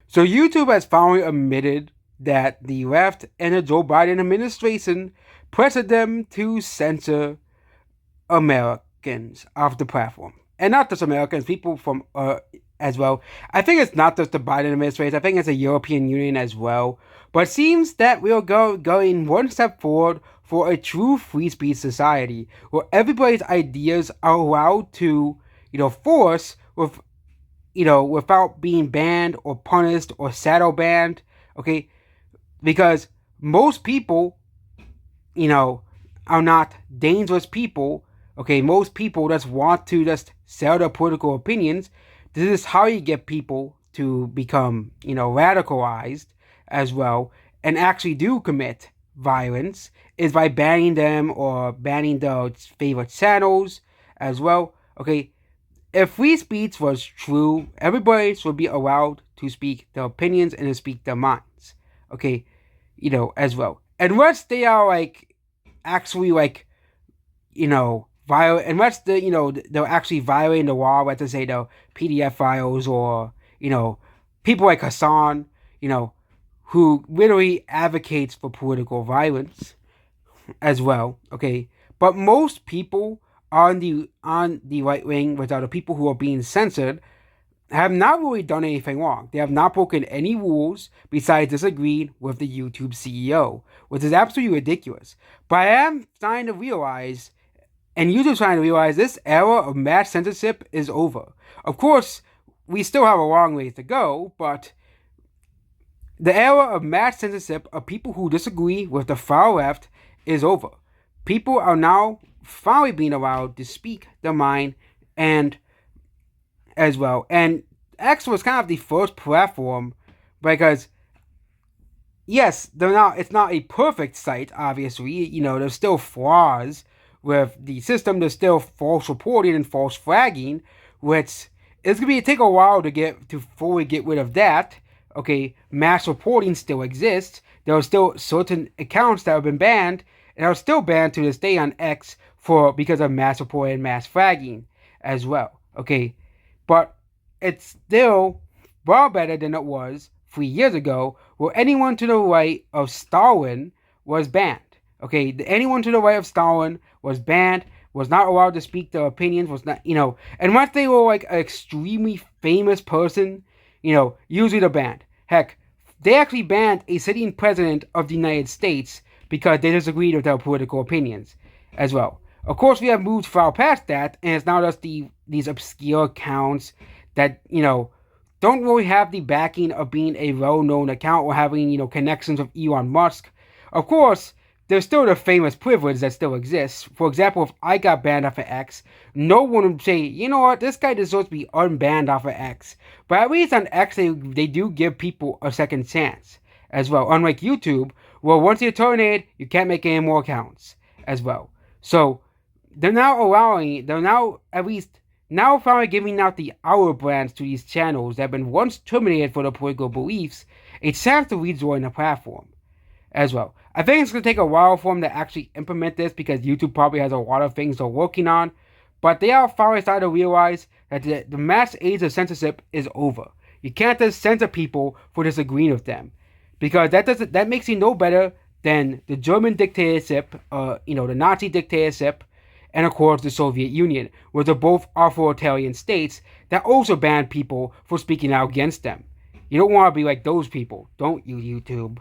So YouTube has finally admitted that the left and the Joe Biden administration pressured them to censor Americans off the platform. And not just Americans, people from as well. I think it's not just the Biden administration. I think it's the European Union as well. But it seems that we are going one step forward for a true free speech society where everybody's ideas are allowed to, force with, without being banned or punished or shadow banned. Okay, because most people, you know, are not dangerous people. Okay, most people just want to just sell their political opinions. This is how you get people to become, radicalized as well and actually do commit violence is by banning them or banning their favorite channels as well. Okay, if free speech was true, everybody should be allowed to speak their opinions and to speak their minds. Okay, as well. Unless they are actually violate, unless they're actually violating the law, let's say the PDF files or people like Hassan, who literally advocates for political violence as well. Okay, but most people on the right wing, which are the people who are being censored, have not really done anything wrong. They have not broken any rules besides disagreeing with the YouTube CEO, which is absolutely ridiculous. But I am starting to realize, and YouTube's trying to realize, this era of mass censorship is over. Of course, we still have a long way to go, but the era of mass censorship of people who disagree with the far left is over. People are now finally being allowed to speak their mind and as well. And X was kind of the first platform because yes, it's not a perfect site, obviously. There's still flaws with the system. There's still false reporting and false flagging, which it's gonna take a while to fully get rid of that. Okay, mass reporting still exists. There are still certain accounts that have been banned and are still banned to this day on X because of mass reporting and mass flagging as well. Okay, but it's still far better than it was 3 years ago, where anyone to the right of Stalin was banned. Okay, anyone to the right of Stalin was banned, was not allowed to speak their opinions, was not, and once they were like an extremely famous person, usually they're banned. Heck, they actually banned a sitting president of the United States because they disagreed with their political opinions as well. Of course, we have moved far past that, and it's now just these obscure accounts that, don't really have the backing of being a well-known account or having, connections with Elon Musk. Of course, there's still the famous privilege that still exists. For example, if I got banned off of X, no one would say, you know what, this guy deserves to be unbanned off of X. But at least on X, they do give people a second chance as well. Unlike YouTube, where once you're terminated, you can't make any more accounts as well. So, they're now at least now finally giving out the hour brands to these channels that have been once terminated for their political beliefs a chance to rejoin the platform as well. I think it's going to take a while for them to actually implement this because YouTube probably has a lot of things they're working on, but they are finally starting to realize that the mass age of censorship is over. You can't just censor people for disagreeing with them because that makes you no better than the German dictatorship, the Nazi dictatorship, and of course the Soviet Union, which are both authoritarian states that also banned people for speaking out against them. You don't want to be like those people, don't you, YouTube?